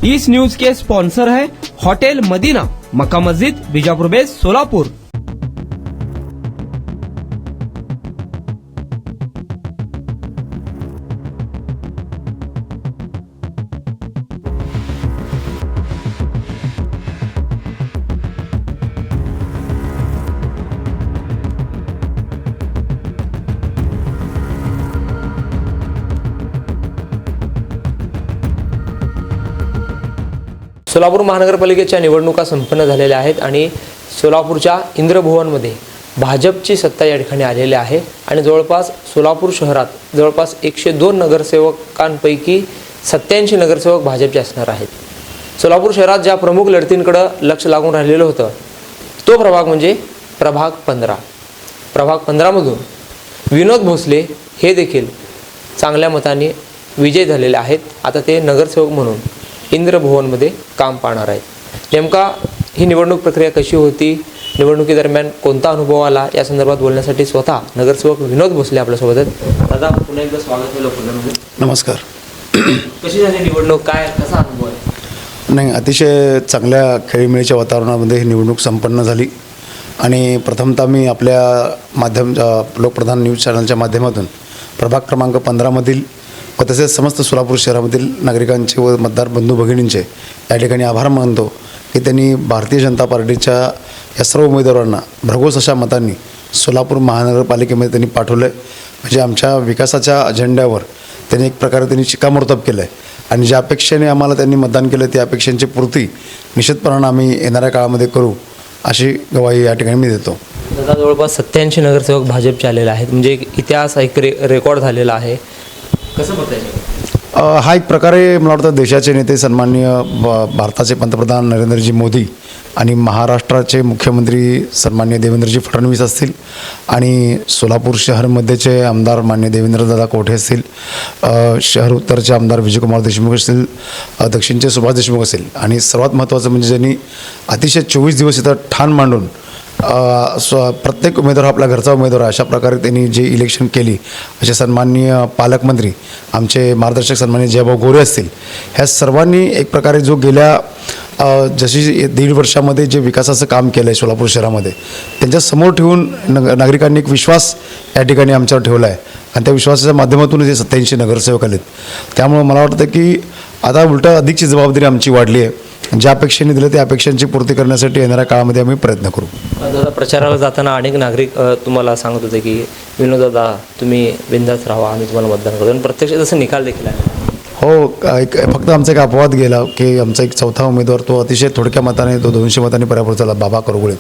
इस news के sponsor है hotel Medina, मक्का मस्जिद, Bijapur base, Solapur. Solapur महानगरपालिकेच्या निवडणुका संपन्न झालेल्या आहेत आणि सोलापूरच्या इंद्रभुवनमध्ये भाजपची सत्ता या ठिकाणी आलेली आहे आणि जवळपास सोलापूर शहरात जवळपास 102 नगरसेवकांपैकी 87 नगरसेवक भाजपचे असणार आहेत। सोलापूर शहरात ज्या प्रमुख लढतींकडे लक्ष लागून राहिलेलं होतं तो प्रभाग म्हणजे प्रभाग 15। प्रभाग 15 मधून विनोद भोसले हे देखील चांगल्या मताने विजय झालेले आहेत। आता ते नगरसेवक म्हणून इंद्रभुवनमध्ये काम पाहणार आहेत। नेमका ही निवडणूक प्रक्रिया कशी होती, निवडणुकीदरम्यान कोणता अनुभव आला, या संदर्भात बोलण्यासाठी स्वतः नगरसेवक विनोद भोसले आपल्यासोबत आहेत। दादा, पुन्हा एकदा स्वागत आहे पुण्यामध्ये। नमस्कार। कशी झाली निवडणूक, काय कसा अनुभव आहे? नाही, अतिशय चांगल्या खेळीमेळीच्या वातावरणामध्ये ही निवडणूक संपन्न झाली आणि प्रथमतः मी आपल्या लोकप्रधान न्यूज चॅनलच्या माध्यमातून प्रभाग क्रमांक 15 मधील व तसेच समस्त सोलापूर शहरामधील नागरिकांचे व मतदार बंधू भगिनींचे या ठिकाणी आभार मानतो की त्यांनी भारतीय जनता पार्टीच्या या सर्व उमेदवारांना भरघोस अशा मतांनी सोलापूर महानगरपालिकेमध्ये त्यांनी पाठवलं आहे। म्हणजे आमच्या विकासाच्या अजेंड्यावर त्यांनी एक प्रकारे त्यांनी शिक्कामोर्तब केलं आहे आणि ज्या अपेक्षेने आम्हाला त्यांनी मतदान केलं त्या अपेक्षांची पूर्ती निश्चितपणे आम्ही येणाऱ्या काळामध्ये करू अशी ग्वाही या ठिकाणी मी देतो। दादा, जवळपास 87 नगरसेवक भाजपचे आलेले आहेत, म्हणजे एक इतिहास, एक रेकॉर्ड झालेला आहे, कसं बघताय? हा एक प्रकारे मला वाटतं देशाचे नेते सन्माननीय भारताचे पंतप्रधान नरेंद्रजी मोदी आणि महाराष्ट्राचे मुख्यमंत्री सन्माननीय देवेंद्रजी फडणवीस असतील आणि सोलापूर शहरमध्येचे आमदार मान्य देवेंद्रदादा कोठे असतील, शहर उत्तरचे आमदार विजयकुमार देशमुख असतील, दक्षिणचे सुभाष देशमुख असेल आणि सर्वात महत्त्वाचं म्हणजे ज्यांनी अतिशय 24 दिवस इथं ठाण मांडून प्रत्येक उमेदवार आपल्या घरचा उमेदवार आहे अशा प्रकारे त्यांनी जे इलेक्शन केली असे सन्माननीय पालकमंत्री आमचे मार्गदर्शक सन्माननीय जयभाऊ गोरे असतील, ह्या सर्वांनी एक प्रकारे जो गेल्या जशी 1.5 वर्षामध्ये जे विकासाचं काम केलं आहे सोलापूर शहरामध्ये त्यांच्यासमोर ठेवून नागरिकांनी एक विश्वास या ठिकाणी आमच्यावर ठेवला आहे आणि त्या विश्वासाच्या माध्यमातून जे 87 नगरसेवक आलेत। त्यामुळे मला वाटतं की आता उलटं अधिकची जबाबदारी आमची वाढली आहे। ज्या अपेक्षेने दिलं त्या अपेक्षांची पूर्ती करण्यासाठी येणाऱ्या काळामध्ये आम्ही प्रयत्न करू। दादा, प्रचाराला जाताना अनेक नागरिक तुम्हाला सांगत होते की विनोद दादा तुम्ही बिंदास राहा, आम्ही तुम्हाला मतदान करतो, आणि प्रत्यक्ष तसं निकाल देखील आहे। हो, फक्त आमचा एक अपवाद गेला की आमचा एक चौथा उमेदवार तो अतिशय थोडक्या मताने 200 मतांनी पराभूत झाला, बाबा करगुळे।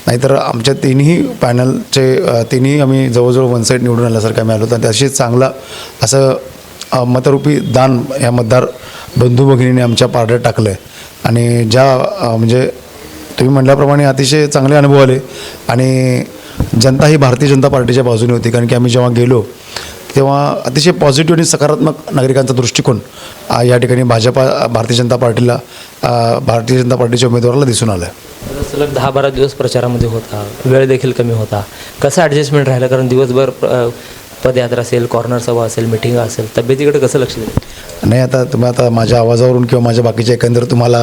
नाहीतर आमच्या तिन्ही पॅनलचे तिन्ही आम्ही जवळजवळ वन साईड निवडून आल्यासारखं आम्ही आलो होतो। अतिशय चांगला असं मतरूपी दान या मतदार बंधू भगिनीने आमच्या पारड्यात टाकलं आहे आणि ज्या म्हणजे तुम्ही म्हटल्याप्रमाणे अतिशय चांगले अनुभव आले आणि जनता ही भारतीय जनता पार्टीच्या बाजूने होती, कारण की आम्ही जेव्हा गेलो तेव्हा अतिशय पॉझिटिव्ह आणि सकारात्मक नागरिकांचा दृष्टिकोन या ठिकाणी भारतीय जनता पार्टीच्या उमेदवाराला दिसून आला आहे। सलग 10-12 दिवस प्रचारामध्ये होता, वेळ देखील कमी होता, कसं ॲडजस्टमेंट राहिलं? कारण दिवसभर पदयात्रा असेल, कॉर्नर सभा असेल, मिटिंग असेल, तब्येतीकडे कसं लक्ष दिलं? नाही, आता तुम्ही आता माझ्या आवाजावरून किंवा माझ्या बाकीच्या एकंदर तुम्हाला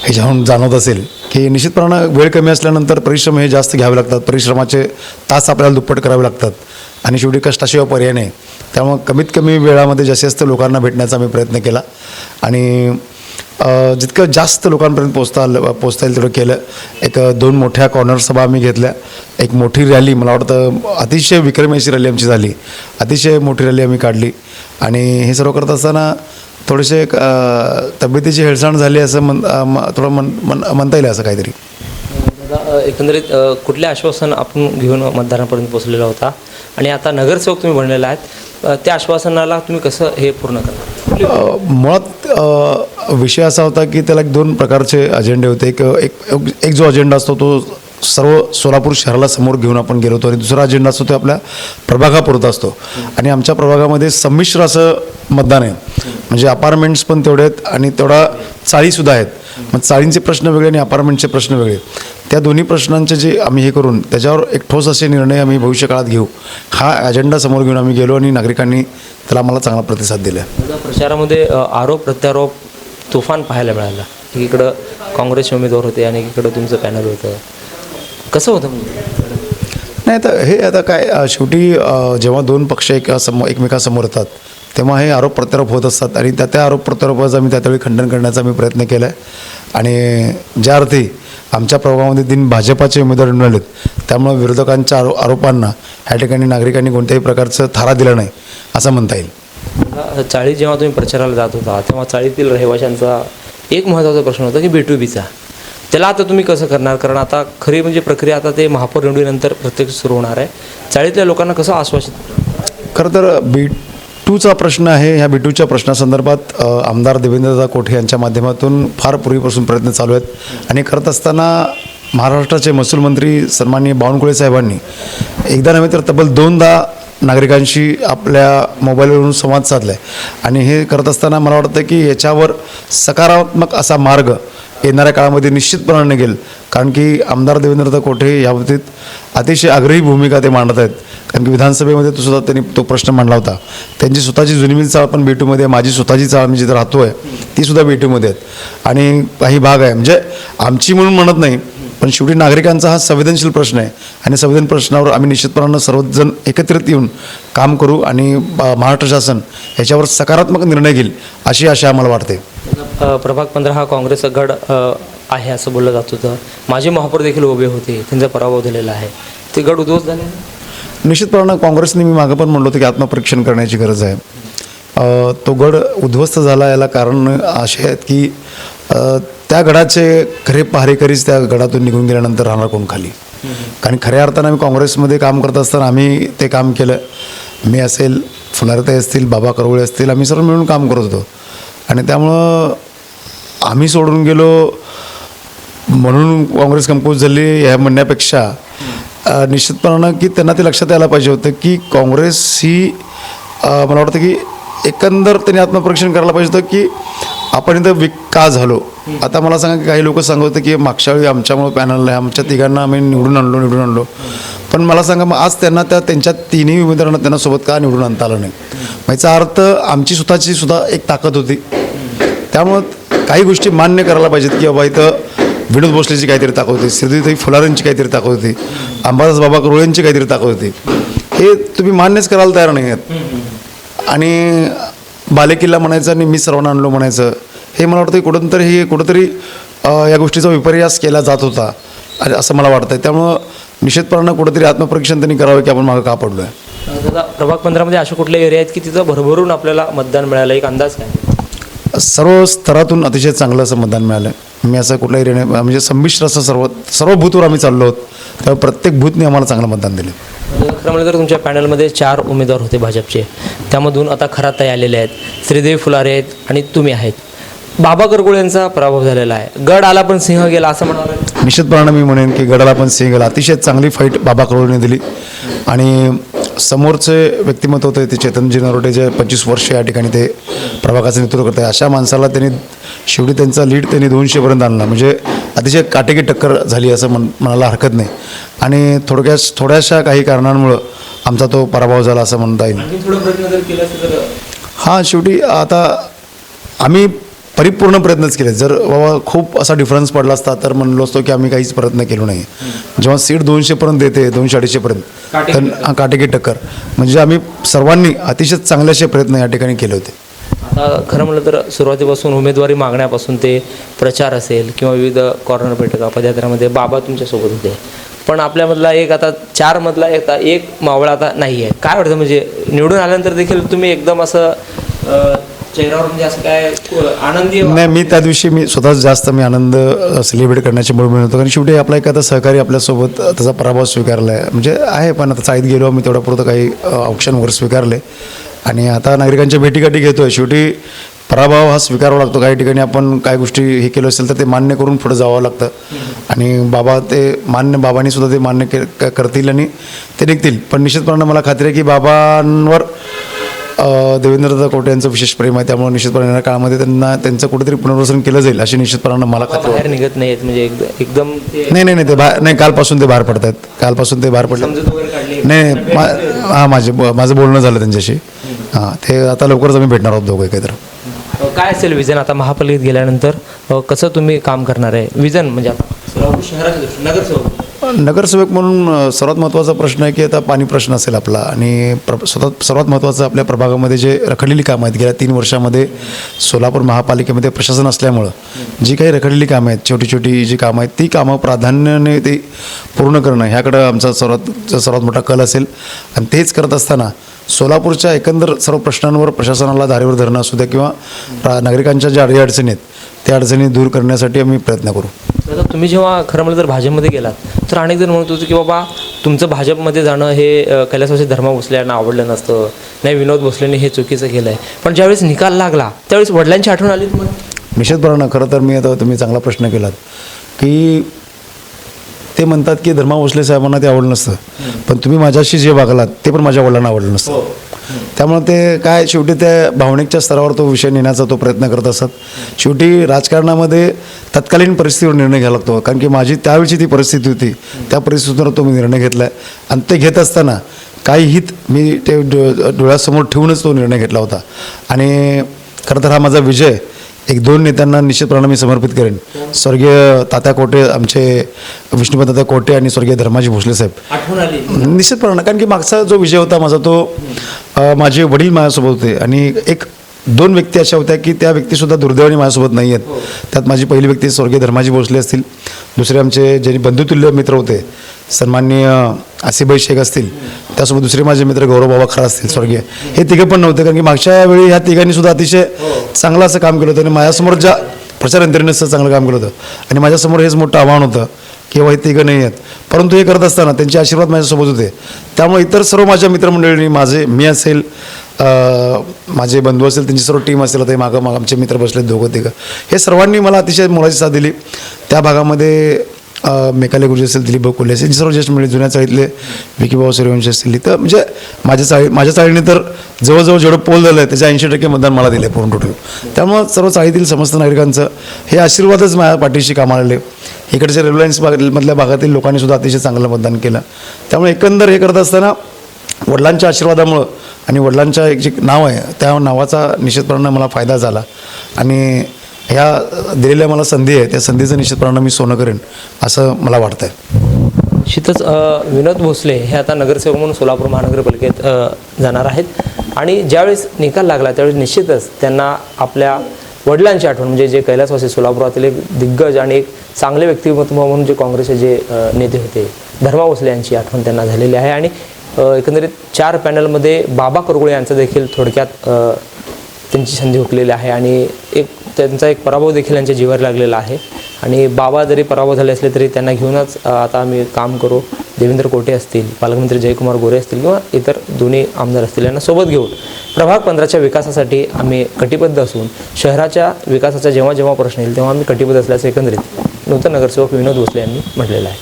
ह्याच्याहून जाणवत असेल की निश्चितपणे वेळ कमी असल्यानंतर परिश्रम हे जास्त घ्यावे लागतात, परिश्रमाचे तास आपल्याला दुप्पट करावे लागतात आणि शेवटी कष्टाशिवाय पर्याय नाही। त्यामुळे कमीत कमी वेळामध्ये जास्तीत जास्त लोकांना भेटण्याचा आम्ही प्रयत्न केला आणि जितकं जास्त लोकांपर्यंत पोचता येईल तेवढं केलं। एक 2 मोठ्या कॉर्नर सभा आम्ही घेतल्या, एक मोठी रॅली, मला वाटतं अतिशय विक्रमी अशी रॅली आमची झाली, अतिशय मोठी रॅली आम्ही काढली आणि हे सर्व करत असताना थोडेसे तब्येतीची हेळसांड झाली असं थोडं म्हणता येईल असं काहीतरी। एकंदरीत कुठले आश्वासन आपण घेऊन मतदारांपर्यंत पोहोचलेला होता आणि आता नगरसेवक तुम्ही बनलेला आहेत, त्या आश्वासनाला तुम्ही कसं हे पूर्ण करता? मुळात विषय असा होता की त्याला 2 प्रकारचे अजेंडे होते। एक जो अजेंडा असतो तो सर्व सोलापूर शहराला समोर घेऊन आपण गेलो होतो आणि दुसरा अजेंडा असतो तो आपल्या प्रभागापुरता असतो आणि आमच्या प्रभागामध्ये संमिश्र असं मतदान आहे, म्हणजे अपार्टमेंट्स पण तेवढे आहेत आणि तेवढा चाळीसुद्धा आहेत। मग चाळींचे प्रश्न वेगळे आणि अपार्टमेंटचे प्रश्न वेगळे, त्या दोन्ही प्रश्नांचे जे आम्ही हे करून त्याच्यावर एक ठोस असे निर्णय आम्ही भविष्यकाळात घेऊ हा अजेंडा समोर घेऊन आम्ही गेलो आणि नागरिकांनी त्याला आम्हाला चांगला प्रतिसाद दिला। प्रचारामध्ये आरोप प्रत्यारोप तुफान पाहायला मिळालं. एकीकडं काँग्रेसचे उमेदवार होते आणि एकीकडं तुमचं पॅनल होतं. कसं होतं म्हणजे? नाही तर हे आता काय शेवटी जेव्हा दोन पक्ष एकमेकासमोर येतात तेव्हा हे आरोप प्रत्यारोप होत असतात आणि त्या आरोप प्रत्यारोपाचं मी त्यावेळी खंडन करण्याचा मी प्रयत्न केला आहे. आणि ज्या अर्थी आमच्या प्रभागामध्ये 3 भाजपाचे उमेदवार मिळालेत त्यामुळे विरोधकांच्या आरोपांना ह्या ठिकाणी नागरिकांनी कोणत्याही प्रकारचं थारा दिला नाही असं म्हणता येईल. चाळीत जेव्हा तुम्ही प्रचाराला जात होता तेव्हा चाळीतील रहिवाशांचा एक महत्त्वाचा प्रश्न होता की B2Bचा. त्याला आता तुम्ही कसं करणार? कारण आता खरी म्हणजे प्रक्रिया आता ते महापौर निवडीनंतर प्रत्यक्ष सुरू होणार आहे. चाळीतल्या लोकांना कसं आश्वासित? खरं तर B2चा प्रश्न आहे. ह्या B2च्या प्रश्नासंदर्भात आमदार देवेंद्रदा कोठे यांच्या माध्यमातून फार पूर्वीपासून प्रयत्न चालू आहेत आणि करत असताना महाराष्ट्राचे महसूल मंत्री सन्माननीय बावनकुळे साहेबांनी एकदा नव्हे तर तब्बल 2दा नागरिकांशी आपल्या मोबाईलवरून संवाद साधला आहे. आणि हे करत असताना मला वाटतं की याच्यावर सकारात्मक असा मार्ग येणाऱ्या काळामध्ये निश्चितपणे निघेल. कारण की आमदार देवेंद्रदा कोठे याबाबतीत अतिशय आग्रही भूमिका ते मांडत आहेत. कारण की विधानसभेमध्ये सुद्धा त्यांनी तो प्रश्न मांडला होता. त्यांची स्वतःची जुनी चाळ पण B2मध्ये, माझी स्वतःची चाळ मी जिथे राहतो आहे ती सुद्धा B2मध्ये आहेत. आणि काही भाग आहे म्हणजे आमची म्हणून म्हणत नाही, पण शेवटी नागरिकांचा हा संवेदनशील प्रश्न आहे आणि संवेदन प्रश्नावर आम्ही निश्चितपणानं सर्वजण एकत्रित येऊन काम करू आणि महाराष्ट्र शासन याच्यावर सकारात्मक निर्णय घेईल अशी आशा आम्हाला वाटते. प्रभाग 15 हा काँग्रेसचा गड आहे असं बोललं जात होतं. माजी महापौर देखील उभे होते, त्यांचा पराभव झालेला आहे. ते गड उद्ध्वस्त झाले? निश्चितपणे काँग्रेसने मी मागं पण म्हणलो होतं की आत्मपरीक्षण करण्याची गरज आहे. तो गड उद्ध्वस्त झाला याला कारण असे आहेत की त्या गडाचे खरे पहारेकरीच त्या गडातून निघून गेल्यानंतर राहणार कोण खाली. कारण खऱ्या अर्थानं आम्ही काँग्रेसमध्ये काम करत असताना आम्ही ते काम केलं. मी असेल, फुलारताई असतील, बाबा करवळे असतील, आम्ही सर्व मिळून काम करत होतो. आणि त्यामुळं आम्ही सोडून गेलो म्हणून काँग्रेस कमकुवत झाली ह्या म्हणण्यापेक्षा निश्चितपणानं की त्यांना ते लक्षात यायला पाहिजे होतं की काँग्रेस ही मला वाटतं की एकंदर त्यांनी आत्मपरीक्षण करायला पाहिजे होतं की आपण इथं वीक का झालो. आता मला सांगा की काही लोक सांगत होते की मागच्या वेळी आमच्यामुळे पॅनलला आमच्या तिघांना आम्ही निवडून आणलो. पण मला सांगा मग आज त्यांना त्यांच्या 3ही उमेदवारांना त्यांना सोबत का निवडून आणता आलं नाही? याचा अर्थ आमची स्वतःची सुद्धा एक ताकद होती. त्यामुळं काही गोष्टी मान्य करायला पाहिजेत की बाबा इथं विनोद भोसलेची काहीतरी ताकद होती, श्रीदेवी फुलारांची काहीतरी ताकद होती, अंबादास बाबा करवळेंची काहीतरी ताकद होती. हे तुम्ही मान्यच करायला तयार नाही आहेत. आणि बालेकिल्ला म्हणायचं आणि मी सर्वांना आणलो म्हणायचं हे मला वाटतं कुठंतरी या गोष्टीचा विपर्यास केला जात होता असं मला वाटतं. त्यामुळं निश्चितपणानं कुठंतरी आत्मपरीक्षण त्यांनी करावं की आपण मागं का पडलो आहे. दादा, प्रभाग 15मध्ये असे कुठले एरिया आहेत की तिथं भरभरून आपल्याला मतदान मिळालं? एक अंदाज काय? सर्व स्तरातून अतिशय चांगलं असं मतदान मिळालं. मी असं कुठल्या एरियाने म्हणजे संमिश्र असं सर्व बूथवर आम्ही चाललो आहोत. त्यामुळे प्रत्येक बूथने आम्हाला चांगलं मतदान दिलं. खरं म्हणजे तर तुमच्या पॅनलमध्ये 4 उमेदवार होते भाजपचे. त्यामधून आता खराताई आलेले आहेत, श्रीदेवी फुलारे आहेत आणि तुम्ही आहेत. बाबा करगुळे यांचा पराभव झालेला आहे. गड आला पण सिंह गेला असं म्हणावं? निश्चितपणानं मी म्हणेन की गडाला पण सिंह गेला. अतिशय चांगली फाईट बाबा करगुळेने दिली आणि समोरचे व्यक्तिमत्व होते ते चेतनजी नरोटे जे 25 वर्ष या ठिकाणी ते प्रभागाचं नेतृत्व करत आहे. अशा माणसाला त्यांनी शेवटी त्यांचा लीड त्यांनी 200पर्यंत आणला. म्हणजे अतिशय काटेकी टक्कर झाली असं म्हणायला हरकत नाही. आणि थोड्याशा काही कारणांमुळं आमचा तो पराभव झाला असं म्हणता येईल. हां, शेवटी आता आम्ही परिपूर्ण प्रयत्नच केले. जर बाबा खूप असा डिफरन्स पडला असता तर म्हणलो असतो की आम्ही काहीच प्रयत्न केलो नाही. जेव्हा सीट 200पर्यंत येते 200-250पर्यंत तर काटेकी टक्कर म्हणजे आम्ही सर्वांनी अतिशय चांगले असे प्रयत्न या ठिकाणी केले होते. आता खरं म्हटलं तर सुरुवातीपासून उमेदवारी मागण्यापासून ते प्रचार असेल किंवा विविध कॉर्नर बैठका पदयात्रामध्ये बाबा तुमच्यासोबत होते. पण आपल्यामधला एक आता 4 मधला एक मावळा आता नाही आहे. काय वाटतं म्हणजे निवडून आल्यानंतर देखील तुम्ही एकदम असं चेहऱ्यावर म्हणजे असं काय आनंदी? नाही, मी त्या दिवशी मी स्वतःच जास्त आनंद सेलिब्रेट करण्याची मुळ मिळत होतो. कारण शेवटी आपला एखादा सहकारी आपल्यासोबत त्याचा पराभव स्वीकारला आहे म्हणजे आहे. पण आता चाळीत गेलो मी तेवढ्यापुरतं काही ऑप्शन वगैरे स्वीकारले आणि आता नागरिकांच्या भेटीगाठी घेतो आहे. शेवटी पराभव हा स्वीकारावा लागतो. काही ठिकाणी आपण काय गोष्टी हे केलं असेल तर ते मान्य करून पुढे जावं लागतं आणि बाबांनी सुद्धा ते मान्य करतील आणि ते निघतील. पण निश्चितपणे मला खात्री आहे की बाबांवर देवेंद्रदा कोटे यांचं विशेष प्रेम आहे. त्यामुळे निश्चितपणे येणाऱ्या काळामध्ये त्यांचं कुठेतरी पुनर्वसन केलं जाईल अशी निश्चितपणे मला खात्री. बाहेर निघत नाहीत म्हणजे एकदम नाही ते नाही कालपासून ते बाहेर पडत आहेत. कालपासून ते बाहेर पडले. नाही हां, माझं बोलणं झालं त्यांच्याशी. हां, ते आता लवकरच आम्ही भेटणार आहोत दोघं एकत्र. काय असेल विजन आता महापालिकेत गेल्यानंतर कसं तुम्ही काम करणार आहे विजन म्हणजे आता सोलापूर शहराच्या दृष्टीने नगरसेवक नगरसेवक म्हणून सर्वात महत्त्वाचा प्रश्न आहे की आता पाणी प्रश्न असेल आपला आणि सर्वात महत्त्वाचं आपल्या प्रभागामध्ये जे रखडलेली कामं आहेत गेल्या 3 वर्षामध्ये सोलापूर महापालिकेमध्ये प्रशासन असल्यामुळं जी काही रखडलेली कामं आहेत छोटी छोटी जी कामं आहेत ती कामं प्राधान्याने ती पूर्ण करणं ह्याकडं आमचा सर्वात मोठा कल असेल आणि तेच करत असताना सोलापूरच्या एकंदर सर्व प्रश्नांवर प्रशासनाला धारेवर धरणं असू द्या किंवा नागरिकांच्या ज्या अडीअडचणी आहेत त्या अडचणी दूर करण्यासाठी आम्ही प्रयत्न करू. आता तुम्ही जेव्हा खरं म्हणजे जर भाजपमध्ये गेलात तर अनेक जण म्हणत होते की बाबा तुमचं भाजपमध्ये जाणं हे कैलासवासी धर्मा भोसले यांना आवडलं नसतं, नाही विनोद भोसलेंनी हे चुकीचं केलं आहे. पण ज्यावेळेस निकाल लागला त्यावेळेस वडिलांची आठवण आली तुम्हाला? निश्चितपणे. खरं तर मी आता तुम्ही चांगला प्रश्न केलात की ते म्हणतात की धर्मा भोसले साहेबांना ते आवडलं नसतं, पण तुम्ही माझ्याशी जे वागलात ते पण माझ्या वडिलांना आवडलं नसतं. त्यामुळे ते काय शेवटी त्या भावनिकच्या स्तरावर तो विषय नेण्याचा तो प्रयत्न करत असतात. शेवटी राजकारणामध्ये तत्कालीन परिस्थितीवर निर्णय घ्यावा लागतो, कारण की माझी त्यावेळची ती परिस्थिती होती, त्या परिस्थितीवर तो मी निर्णय घेतला आहे आणि ते घेत असताना काही हित मी ते डोळ्यासमोर ठेवूनच तो निर्णय घेतला होता. आणि खरं तर हा माझा विजय 1-2 नेत्यांना निश्चितपणे मी समर्पित करेन. स्वर्गीय तात्या कोटे, आमचे विष्णुपत तात्या कोटे आणि स्वर्गीय धर्माजी भोसले साहेब आठवण आली निश्चितपणे. कारण की मागचा जो विजय होता माझा तो माझे वडील माझ्यासोबत होते आणि 1-2 व्यक्ती अशा होत्या की त्या व्यक्तीसुद्धा दुर्दैवाने माझ्यासोबत नाही आहेत. त्यात माझी पहिली व्यक्ती स्वर्गीय धर्माजी भोसले असतील, दुसरे आमचे जे बंधुतुल्य मित्र होते सन्माननीय आसिफभाई शेख असतील, त्यासोबत दुसरे माझे मित्र गौरव बाबा खरा असतील स्वर्गीय, हे तिघे पण नव्हते. कारण की मागच्या वेळी ह्या तिघांनी सुद्धा अतिशय चांगलं असं काम केलं होतं आणि माझ्यासमोर ज्या प्रचार यंत्रणेनं चांगलं काम केलं होतं आणि माझ्यासमोर हेच मोठं आव्हान होतं की हे तिघं नाही आहेत, परंतु हे करत असताना त्यांचे आशीर्वाद माझ्यासोबत होते. त्यामुळे इतर सर्व माझ्या मित्रमंडळींनी मी असेल, माझे बंधू असेल, त्यांची सर्व टीम असेल, आता मागं आमचे मित्र बसले 2-3, हे सर्वांनी मला अतिशय मोलाची साथ दिली. त्या भागामध्ये मेकाले गुरुजी असेल, दिलीप भाऊ कोल्हे असेल, सर्व ज्येष्ठ मंडळी जुन्या चाळीतले विकीभाऊ सूर्यवंशी असतील, तर म्हणजे माझ्या चाळीने तर जवळजवळ जेवढं पोल झालं आहे त्याच्या 80% मतदान मला दिलं आहे पूर्ण टोटल. त्यामुळं सर्व चाळीतील समस्त नागरिकांचं हे आशीर्वादच माझ्या पाठीशी कामाला आले. इकडच्या रेल्वे लाईन्स मधल्या भागातील लोकांनी सुद्धा अतिशय चांगलं मतदान केलं. त्यामुळे एकंदर हे करत असताना वडिलांच्या आशीर्वादामुळं आणि वडिलांच्या एक जे नाव आहे त्या नावाचा निश्चितपणे मला फायदा झाला आणि ह्या दिलेल्या मला संधी आहे त्या संधीचं निश्चितपणे मी सोनं करेन असं मला वाटतं आहे. निश्चितच विनोद भोसले हे आता नगरसेवक म्हणून सोलापूर महानगरपालिकेत जाणार आहेत आणि ज्यावेळेस निकाल लागला त्यावेळेस निश्चितच त्यांना आपल्या वडिलांची आठवण म्हणजे जे कैलासवासी सोलापुरातील एक दिग्गज आणि एक चांगले व्यक्तिमत्व म्हणून जे काँग्रेसचे जे नेते होते धर्मा भोसले यांची आठवण त्यांना झालेली आहे. आणि एकंदरीत 4 पॅनलमध्ये बाबा करगुळे यांचं देखील थोडक्यात त्यांची संधी हुकलेली आहे आणि त्यांचा एक पराभव देखील यांच्या जीवावर लागलेला आहे. आणि बाबा जरी पराभव झाले असले तरी त्यांना घेऊनच आता आम्ही काम करू. देवेंद्र कोटे असतील, पालकमंत्री जयकुमार गोरे असतील किंवा इतर दोन्ही आमदार असतील यांना सोबत घेऊन प्रभाग 15च्या विकासासाठी आम्ही कटिबद्ध असून शहराच्या विकासाचा जेव्हा जेव्हा प्रश्न येईल तेव्हा आम्ही कटिबद्ध असल्याचं एकंदरीत नूतन नगरसेवक विनोद भोसले यांनी म्हटलेलं आहे.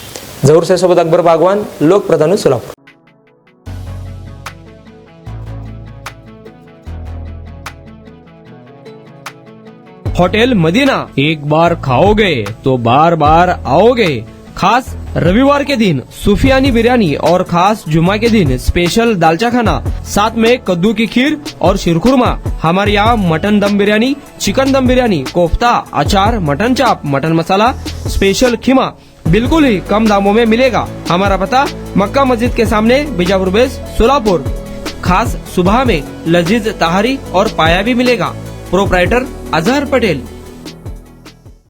झहूर साहेबसोबत अकबर बागवान, लोकप्रधान सोलापूर. होटल मदीना, एक बार खाओगे तो बार बार आओगे. खास रविवार के दिन सूफियानी बिरयानी और खास जुमा के दिन स्पेशल दालचा खाना, साथ में कद्दू की खीर और शीरखुरमा. हमारे यहाँ मटन दम बिरयानी, चिकन दम बिरयानी, कोफ्ता, अचार, मटन चाप, मटन मसाला, स्पेशल खीमा बिल्कुल ही कम दामों में मिलेगा. हमारा पता मक्का मस्जिद के सामने, बीजापुर बेस, सोलापुर. खास सुबह में लजीज तहारी और पाया भी मिलेगा. प्रोप्राइटर अजहर पटेल.